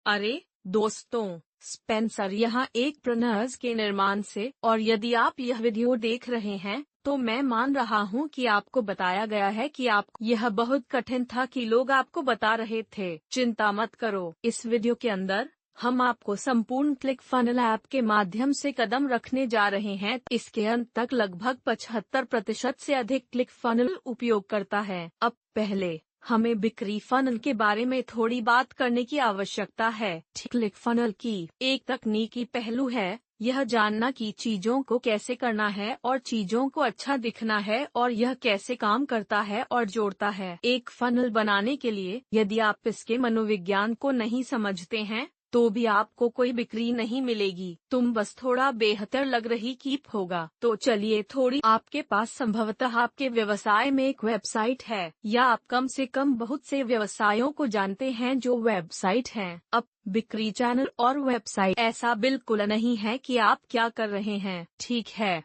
अरे दोस्तों, स्पेंसर यहाँ एक प्रनर्स के निर्माण से, और यदि आप यह वीडियो देख रहे हैं तो मैं मान रहा हूँ कि आपको बताया गया है कि आपको यह बहुत कठिन था कि लोग आपको बता रहे थे। चिंता मत करो, इस वीडियो के अंदर हम आपको संपूर्ण क्लिक फनल ऐप के माध्यम से कदम रखने जा रहे हैं। इसके अंत तक लगभग 75% से अधिक क्लिक फनल उपयोग करता है। अब पहले हमें बिक्री फनल के बारे में थोड़ी बात करने की आवश्यकता है। क्लिक फनल की एक तकनीकी पहलू है यह जानना कि चीजों को कैसे करना है और चीजों को अच्छा दिखना है और यह कैसे काम करता है और जोड़ता है। एक फनल बनाने के लिए यदि आप इसके मनोविज्ञान को नहीं समझते हैं तो भी आपको कोई बिक्री नहीं मिलेगी। तुम बस थोड़ा बेहतर लग रही कीप होगा। तो चलिए थोड़ी आपके पास संभवतः आपके व्यवसाय में एक वेबसाइट है या आप कम से कम बहुत से व्यवसायों को जानते हैं जो वेबसाइट हैं। अब बिक्री चैनल और वेबसाइट ऐसा बिल्कुल नहीं है कि आप क्या कर रहे हैं। ठीक है,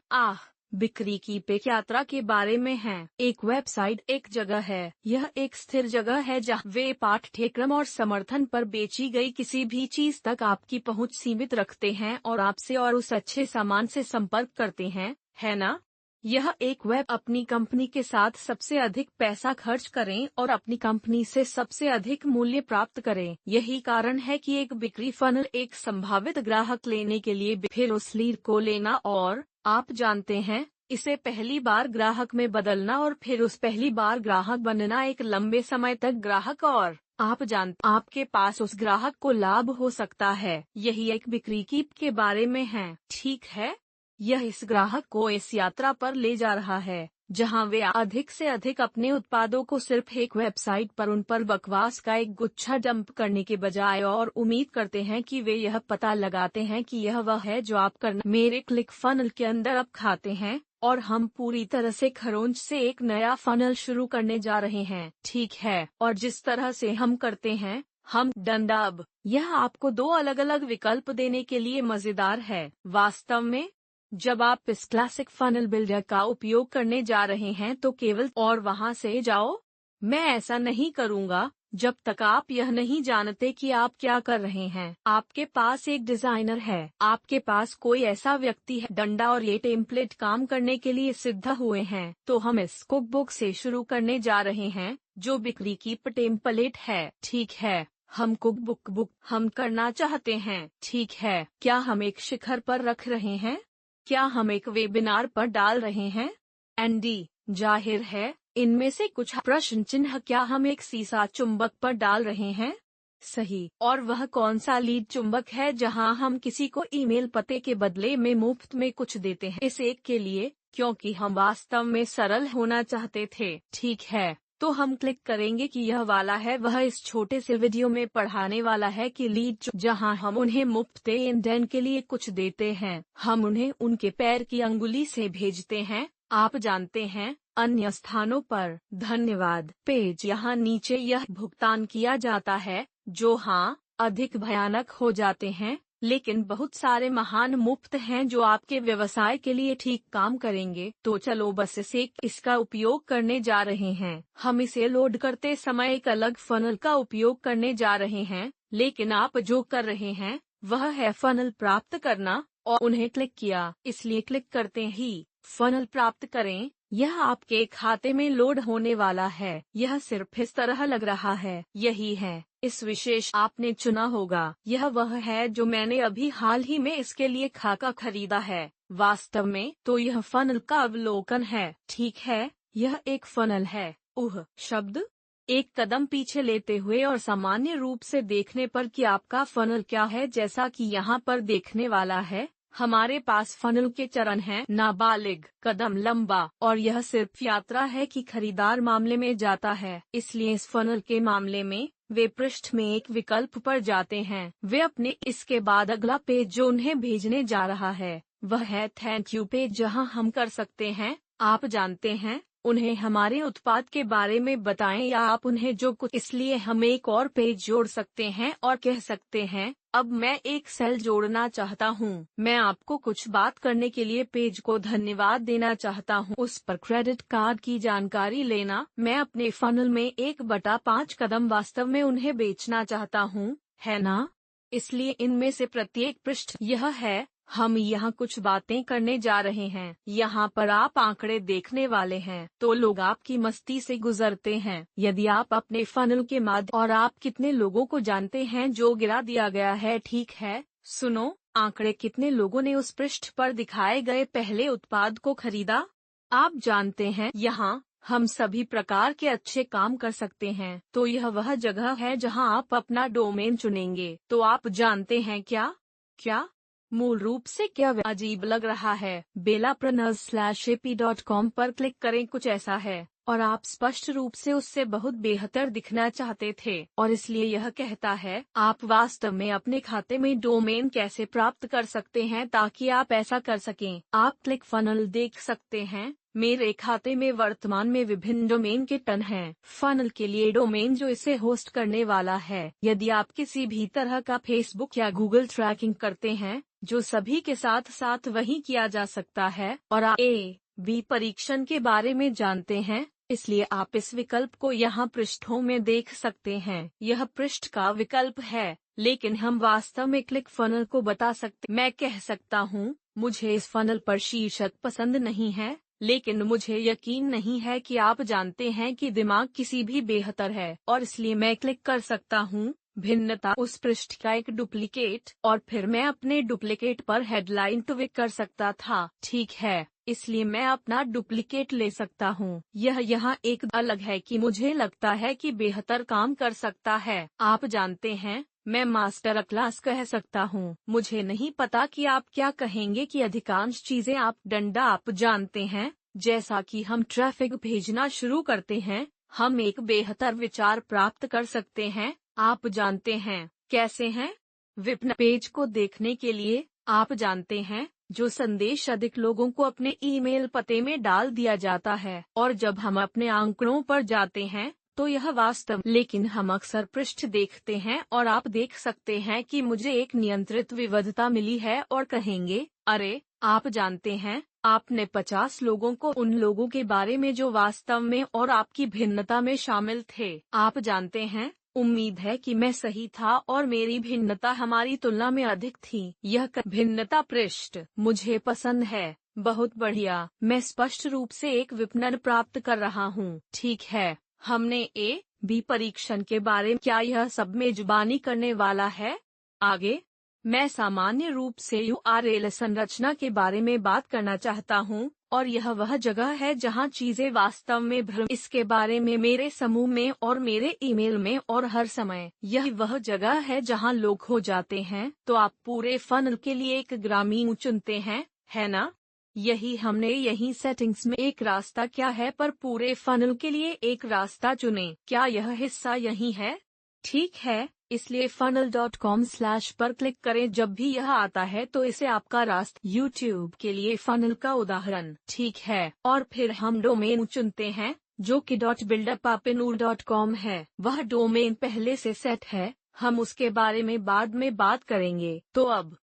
बिक्री की पेक यात्रा के बारे में है। एक वेबसाइट एक जगह है। यह एक स्थिर जगह है जहां वे पाठ्यक्रम और समर्थन पर बेची गई किसी भी चीज तक आपकी पहुंच सीमित रखते हैं और आपसे और उस अच्छे सामान से संपर्क करते हैं, है ना? यह एक वेब अपनी कंपनी के साथ सबसे अधिक पैसा खर्च करें और अपनी कंपनी से सबसे अधिक मूल्य प्राप्त करें। यही कारण है कि एक बिक्री फनल एक संभावित ग्राहक लेने के लिए फिर उस लीड को लेना और आप जानते हैं इसे पहली बार ग्राहक में बदलना और फिर उस पहली बार ग्राहक बनना एक लंबे समय तक ग्राहक और आप जानते आपके पास उस ग्राहक को लाभ हो सकता है। यही एक बिक्री कीप के बारे में है। ठीक है, यह इस ग्राहक को इस यात्रा पर ले जा रहा है जहां वे अधिक से अधिक अपने उत्पादों को सिर्फ एक वेबसाइट पर उन पर बकवास का एक गुच्छा डंप करने के बजाय और उम्मीद करते हैं कि वे यह पता लगाते हैं कि यह वह है जो आप करना मेरे क्लिक फनल के अंदर अब खाते हैं और हम पूरी तरह से खरोंच से एक नया फनल शुरू करने जा रहे हैं। ठीक है, और जिस तरह से हम करते हैं हम डंडा अब यह आपको 2 अलग अलग विकल्प देने के लिए मजेदार है। वास्तव में जब आप इस क्लासिक फनल बिल्डर का उपयोग करने जा रहे हैं तो केवल और वहां से जाओ। मैं ऐसा नहीं करूंगा जब तक आप यह नहीं जानते कि आप क्या कर रहे हैं। आपके पास एक डिजाइनर है, आपके पास कोई ऐसा व्यक्ति है डंडा और ये टेम्पलेट काम करने के लिए सिद्ध हुए हैं। तो हम इस कुकबुक से शुरू करने जा रहे हैं जो बिक्री की टेम्पलेट है। ठीक है, हम कुकबुक हम करना चाहते हैं। ठीक है, क्या हम एक शिखर पर रख रहे हैं? क्या हम एक वेबिनार पर डाल रहे हैं? एंडी, जाहिर है इनमें से कुछ प्रश्न चिन्ह। क्या हम एक सीसा चुंबक पर डाल रहे हैं? सही, और वह कौन सा लीड चुंबक है जहां हम किसी को ईमेल पते के बदले में मुफ्त में कुछ देते हैं? इस एक के लिए, क्योंकि हम वास्तव में सरल होना चाहते थे। ठीक है, तो हम क्लिक करेंगे कि यह वाला है। वह इस छोटे से वीडियो में पढ़ाने वाला है कि लीड जहां हम उन्हें मुफ्त लेन-देन के लिए कुछ देते हैं, हम उन्हें उनके पैर की अंगुली से भेजते हैं। आप जानते हैं अन्य स्थानों पर। धन्यवाद पेज यहाँ नीचे यह भुगतान किया जाता है जो अधिक भयानक हो जाते हैं, लेकिन बहुत सारे महान मुफ्त हैं जो आपके व्यवसाय के लिए ठीक काम करेंगे। तो चलो बस इसका उपयोग करने जा रहे हैं। हम इसे लोड करते समय एक अलग फनल का उपयोग करने जा रहे हैं, लेकिन आप जो कर रहे हैं वह है फनल प्राप्त करना और उन्हें क्लिक किया। इसलिए क्लिक करते ही फनल प्राप्त करें। यह आपके खाते में लोड होने वाला है। यह सिर्फ इस तरह लग रहा है। यही है इस विशेष आपने चुना होगा। यह वह है जो मैंने अभी हाल ही में इसके लिए खाका खरीदा है। वास्तव में तो यह फनल का अवलोकन है। ठीक है, यह एक फनल है। शब्द एक कदम पीछे लेते हुए और सामान्य रूप से देखने पर कि आपका फनल क्या है, जैसा कि यहाँ पर देखने वाला है। हमारे पास फनल के चरण हैं। नाबालिग, कदम लंबा, और यह सिर्फ यात्रा है कि खरीदार मामले में जाता है। इसलिए इस फनल के मामले में वे पृष्ठ में एक विकल्प पर जाते हैं। वे अपने इसके बाद अगला पेज जो उन्हें भेजने जा रहा है वह है थैंक यू पेज, जहां हम कर सकते हैं आप जानते हैं उन्हें हमारे उत्पाद के बारे में बताएं या आप उन्हें जो कुछ। इसलिए हम एक और पेज जोड़ सकते हैं और कह सकते हैं अब मैं एक सेल जोड़ना चाहता हूं। मैं आपको कुछ बात करने के लिए पेज को धन्यवाद देना चाहता हूं। उस पर क्रेडिट कार्ड की जानकारी लेना। मैं अपने फनल में 1/5 कदम वास्तव में उन्हें बेचना चाहता हूं, है ना? इसलिए इनमें से प्रत्येक पृष्ठ यह है। हम यहाँ कुछ बातें करने जा रहे हैं। यहाँ पर आप आंकड़े देखने वाले हैं, तो लोग आपकी मस्ती से गुजरते हैं। यदि आप अपने फनल के माध्यम और आप कितने लोगों को जानते हैं जो गिरा दिया गया है, ठीक है। सुनो, आंकड़े कितने लोगों ने उस पृष्ठ पर दिखाए गए पहले उत्पाद को खरीदा। आप जानते हैं, यहाँ हम सभी प्रकार के अच्छे काम कर सकते हैं। तो यह वह जगह है जहां आप अपना डोमेन चुनेंगे। तो आप जानते हैं क्या मूल रूप से क्या अजीब लग रहा है। belapreneurs.ap.com पर क्लिक करें। कुछ ऐसा है, और आप स्पष्ट रूप से उससे बहुत बेहतर दिखना चाहते थे, और इसलिए यह कहता है आप वास्तव में अपने खाते में डोमेन कैसे प्राप्त कर सकते हैं ताकि आप ऐसा कर सकें। आप क्लिक फनल देख सकते हैं। मेरे खाते में वर्तमान में विभिन्न डोमेन के टन हैं। फनल के लिए डोमेन जो इसे होस्ट करने वाला है। यदि आप किसी भी तरह का फेसबुक या गूगल ट्रैकिंग करते हैं, जो सभी के साथ साथ वही किया जा सकता है, और आप A/B परीक्षण के बारे में जानते हैं, इसलिए आप इस विकल्प को यहाँ पृष्ठों में देख सकते हैं। यह पृष्ठ का विकल्प है, लेकिन हम वास्तव में क्लिक फनल को बता सकते। मैं कह सकता हूँ, मुझे इस फनल पर शीर्षक पसंद नहीं है, लेकिन मुझे यकीन नहीं है कि आप जानते हैं कि दिमाग किसी भी बेहतर है, और इसलिए मैं क्लिक कर सकता हूँ भिन्नता उस पृष्ठ का एक डुप्लीकेट, और फिर मैं अपने डुप्लीकेट पर हेडलाइन ट्वीक कर सकता था। ठीक है, इसलिए मैं अपना डुप्लीकेट ले सकता हूँ। यह यहाँ एक अलग है कि मुझे लगता है कि बेहतर काम कर सकता है। आप जानते हैं, मैं मास्टर क्लास कह सकता हूँ। मुझे नहीं पता कि आप क्या कहेंगे कि अधिकांश चीजें आप जानते हैं, जैसा कि हम ट्रैफिक भेजना शुरू करते हैं, हम एक बेहतर विचार प्राप्त कर सकते हैं। आप जानते हैं कैसे हैं? विपणन पेज को देखने के लिए आप जानते हैं, जो संदेश अधिक लोगों को अपने ईमेल पते में डाल दिया जाता है, और जब हम अपने आंकड़ों पर जाते हैं तो यह वास्तव। लेकिन हम अक्सर पृष्ठ देखते हैं और आप देख सकते हैं कि मुझे एक नियंत्रित विविधता मिली है, और कहेंगे, अरे आप जानते हैं, आपने 50 लोगों को उन लोगों के बारे में जो वास्तव में और आपकी भिन्नता में शामिल थे। आप जानते हैं, उम्मीद है कि मैं सही था और मेरी भिन्नता हमारी तुलना में अधिक थी। यह भिन्नता पृष्ठ मुझे पसंद है। बहुत बढ़िया, मैं स्पष्ट रूप से एक विपणन प्राप्त कर रहा हूँ। ठीक है, हमने A/B परीक्षण के बारे में क्या यह सब मेजबानी करने वाला है? आगे, मैं सामान्य रूप से URL संरचना के बारे में बात करना चाहता हूँ, और यह वह जगह है जहाँ चीजें वास्तव में भ्रम। इसके बारे में मेरे समूह में और मेरे ईमेल में और हर समय। यह वह जगह है जहाँ लोग हो जाते हैं। तो आप पूरे फनल के लिए एक ग्रामीण चुनते हैं, है ना? यही हमने यही सेटिंग्स में एक रास्ता क्या है पर पूरे फनल के लिए एक रास्ता चुनें। क्या यह हिस्सा यही है? ठीक है, इसलिए funnel.com/ पर क्लिक करें। जब भी यह आता है तो इसे आपका रास्ता। YouTube के लिए फनल का उदाहरण, ठीक है, और फिर हम डोमेन चुनते हैं जो कि .buildupapanur.com है। वह डोमेन पहले से सेट है, हम उसके बारे में बाद में बात करेंगे। तो अब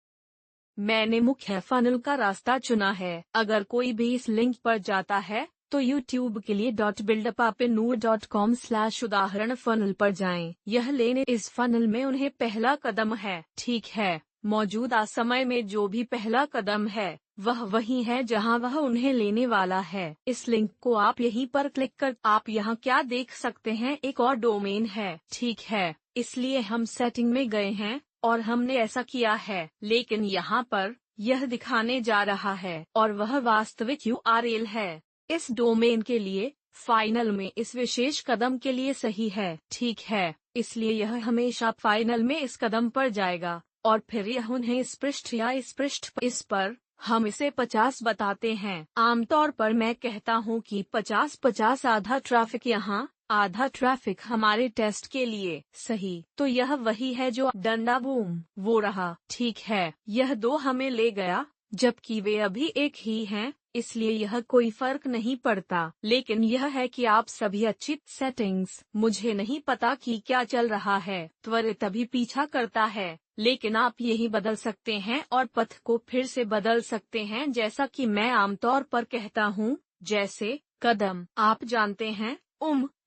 मैंने मुख्य फनल का रास्ता चुना है। अगर कोई भी इस लिंक पर जाता है तो YouTube के लिए .buildupapanur.com/ उदाहरण फनल पर जाएं। यह लेने इस फनल में उन्हें पहला कदम है। ठीक है, मौजूदा समय में जो भी पहला कदम है वह वही है जहां वह उन्हें लेने वाला है। इस लिंक को आप यहीं पर क्लिक कर आप यहां क्या देख सकते हैं, एक और डोमेन है। ठीक है, इसलिए हम सेटिंग में गए हैं और हमने ऐसा किया है, लेकिन यहाँ पर यह दिखाने जा रहा है और वह वास्तविक URL है इस डोमेन के लिए। फाइनल में इस विशेष कदम के लिए सही है। ठीक है, इसलिए यह हमेशा फाइनल में इस कदम पर जाएगा और फिर यह उन्हें इस पृष्ठ या इस पृष्ठ इस पर हम इसे 50 बताते हैं। आमतौर पर मैं कहता हूँ कि 50-50 आधा ट्रैफिक यहाँ, आधा ट्रैफिक हमारे टेस्ट के लिए। सही, तो यह वही है जो डंडा बूम वो रहा। ठीक है, यह 2 हमें ले गया, जबकि वे अभी एक ही हैं, इसलिए यह कोई फर्क नहीं पड़ता। लेकिन यह है कि आप सभी अच्छी सेटिंग्स। मुझे नहीं पता कि क्या चल रहा है, त्वरित अभी पीछा करता है, लेकिन आप यही बदल सकते हैं और पथ को फिर से बदल सकते हैं, जैसा कि मैं आमतौर पर कहता हूँ। जैसे कदम, आप जानते हैं,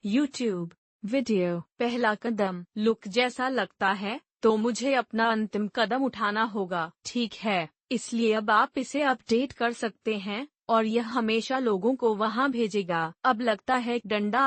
YouTube वीडियो। पहला कदम लुक जैसा लगता है, तो मुझे अपना अंतिम कदम उठाना होगा। ठीक है, इसलिए अब आप इसे अपडेट कर सकते हैं और यह हमेशा लोगों को वहां भेजेगा। अब लगता है डंडा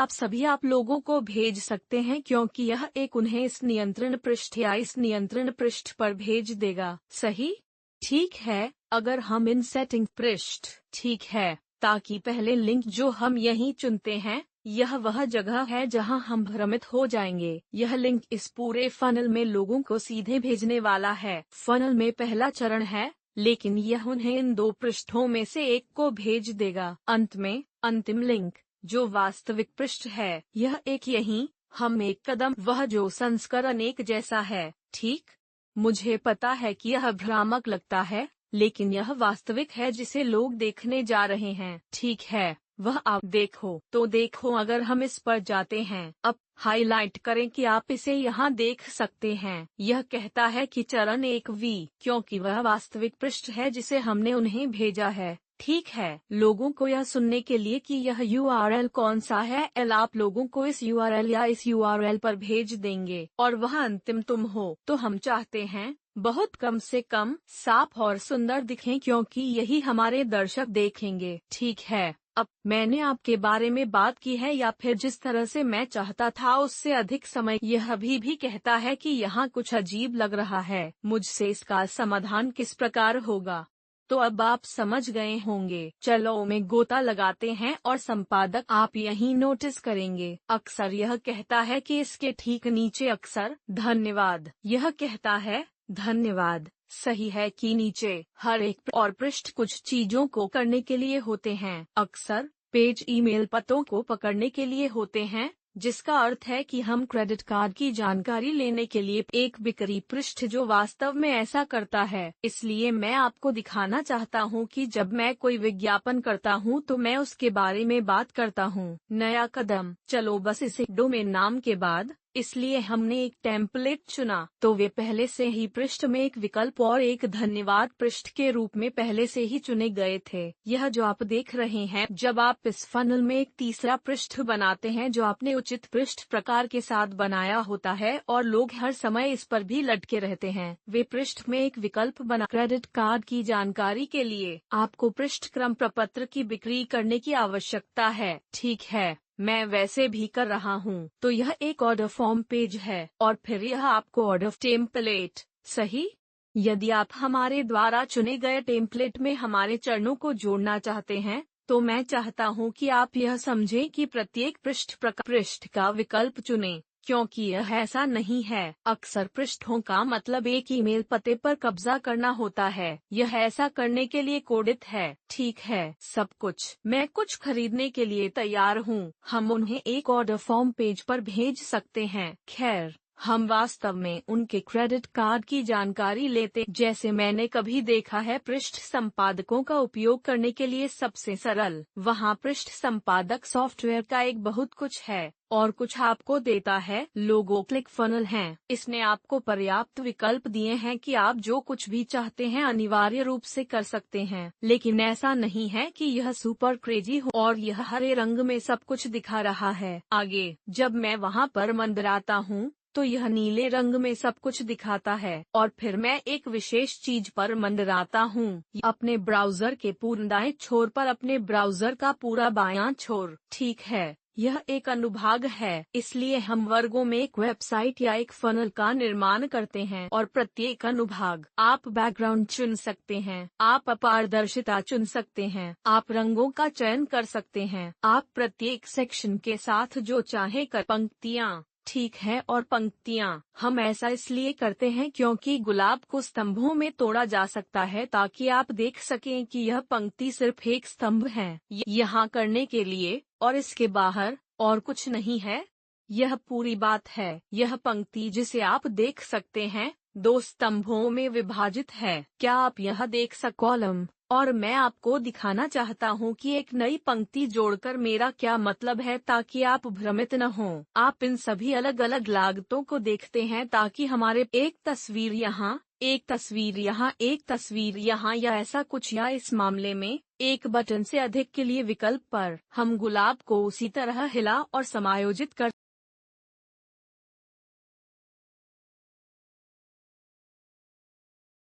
आप लोगों को भेज सकते हैं क्योंकि यह एक उन्हें इस नियंत्रण पृष्ठ या इस नियंत्रण पृष्ठ पर भेज देगा। सही? ठीक है, अगर हम इन सेटिंग पृष्ठ, ठीक है, ताकि पहले लिंक जो हम यहीं चुनते हैं, यह वह जगह है जहां हम भ्रमित हो जाएंगे। यह लिंक इस पूरे फनल में लोगों को सीधे भेजने वाला है। फनल में पहला चरण है, लेकिन यह उन्हें इन दो पृष्ठों में से एक को भेज देगा। अंत में अंतिम लिंक, जो वास्तविक पृष्ठ है, यह एक यहीं, हम एक कदम वह जो संस्करण एक जैसा है। ठीक? मुझे पता है कि यह भ्रामक लगता है, लेकिन यह वास्तविक है जिसे लोग देखने जा रहे हैं। ठीक है, वह आप देखो तो देखो, अगर हम इस पर जाते हैं, अब हाईलाइट करें कि आप इसे यहाँ देख सकते हैं। यह कहता है कि चरण 1V, क्योंकि वह वास्तविक पृष्ठ है जिसे हमने उन्हें भेजा है। ठीक है, लोगों को यह सुनने के लिए कि यह URL कौन सा है, आप लोगों को इस URL या इस URL पर भेज देंगे और वह अंतिम तुम हो। तो हम चाहते हैं बहुत कम से कम साफ और सुंदर दिखें क्योंकि यही हमारे दर्शक देखेंगे। ठीक है, अब मैंने आपके बारे में बात की है या फिर जिस तरह से मैं चाहता था उससे अधिक समय। यह अभी भी कहता है कि यहाँ कुछ अजीब लग रहा है। मुझसे इसका समाधान किस प्रकार होगा? तो अब आप समझ गए होंगे। चलो में गोता लगाते हैं और संपादक आप यहीं नोटिस करेंगे। अक्सर यह कहता है कि इसके ठीक नीचे अक्सर धन्यवाद। यह कहता है धन्यवाद। सही है कि नीचे हर एक और पृष्ठ कुछ चीजों को करने के लिए होते हैं। अक्सर पेज ईमेल पतों को पकड़ने के लिए होते हैं, जिसका अर्थ है कि हम क्रेडिट कार्ड की जानकारी लेने के लिए एक बिक्री पृष्ठ जो वास्तव में ऐसा करता है। इसलिए मैं आपको दिखाना चाहता हूं कि जब मैं कोई विज्ञापन करता हूं तो मैं उसके बारे में बात करता हूं। नया कदम, चलो बस इसे डोमेन नाम के बाद, इसलिए हमने एक टेम्पलेट चुना तो वे पहले से ही पृष्ठ में एक विकल्प और एक धन्यवाद पृष्ठ के रूप में पहले से ही चुने गए थे। यह जो आप देख रहे हैं, जब आप इस फनल में एक तीसरा पृष्ठ बनाते हैं जो आपने उचित पृष्ठ प्रकार के साथ बनाया होता है और लोग हर समय इस पर भी लटके रहते हैं, वे पृष्ठ में एक विकल्प बना। क्रेडिट कार्ड की जानकारी के लिए आपको पृष्ठ क्रम प्रपत्र की बिक्री करने की आवश्यकता है। ठीक है, मैं वैसे भी कर रहा हूँ। तो यह एक ऑर्डर फॉर्म पेज है और फिर यह आपको ऑर्डर टेम्पलेट। सही? यदि आप हमारे द्वारा चुने गए टेम्पलेट में हमारे चरणों को जोड़ना चाहते हैं, तो मैं चाहता हूँ कि आप यह समझें कि प्रत्येक पृष्ठ का विकल्प चुनें, क्योंकि यह ऐसा नहीं है। अक्सर पृष्ठों का मतलब एक ईमेल पते पर कब्जा करना होता है। यह ऐसा करने के लिए कोडित है। ठीक है, सब कुछ। मैं कुछ खरीदने के लिए तैयार हूँ, हम उन्हें एक ऑर्डर फॉर्म पेज पर भेज सकते हैं। खैर, हम वास्तव में उनके क्रेडिट कार्ड की जानकारी लेते, जैसे मैंने कभी देखा है। पृष्ठ संपादकों का उपयोग करने के लिए सबसे सरल, वहाँ पृष्ठ संपादक सॉफ्टवेयर का एक बहुत कुछ है और कुछ आपको देता है। लोगो क्लिक फनल हैं। इसने आपको पर्याप्त विकल्प दिए हैं कि आप जो कुछ भी चाहते हैं अनिवार्य रूप से कर सकते हैं, लेकिन ऐसा नहीं है कि यह सुपर क्रेजी हो और यह हरे रंग में सब कुछ दिखा रहा है। आगे जब मैं वहाँ पर मंडराता हूँ तो यह नीले रंग में सब कुछ दिखाता है और फिर मैं एक विशेष चीज पर मंडराता हूँ, अपने ब्राउजर के पूर्ण दाएं छोर पर, अपने ब्राउजर का पूरा बायां छोर। ठीक है, यह एक अनुभाग है, इसलिए हम वर्गों में एक वेबसाइट या एक फनल का निर्माण करते हैं और प्रत्येक अनुभाग आप बैकग्राउंड चुन सकते हैं, आप अपारदर्शिता चुन सकते हैं, आप रंगों का चयन कर सकते हैं, आप प्रत्येक सेक्शन के साथ जो चाहे कर पंक्तियाँ। ठीक है, और पंक्तियाँ हम ऐसा इसलिए करते हैं क्योंकि गुलाब को स्तंभों में तोड़ा जा सकता है ताकि आप देख सकें कि यह पंक्ति सिर्फ एक स्तंभ है। यहाँ करने के लिए और इसके बाहर और कुछ नहीं है। यह पूरी बात है। यह पंक्ति जिसे आप देख सकते हैं 2 स्तंभों में विभाजित है। क्या आप यह देख कॉलम? और मैं आपको दिखाना चाहता हूँ कि एक नई पंक्ति जोड़कर मेरा क्या मतलब है ताकि आप भ्रमित न हों। आप इन सभी अलग अलग लागतों को देखते हैं ताकि हमारे एक तस्वीर यहाँ, एक तस्वीर यहाँ, एक तस्वीर यहाँ या ऐसा कुछ, या इस मामले में एक बटन से अधिक के लिए विकल्प पर हम गुलाब को उसी तरह हिला और समायोजित कर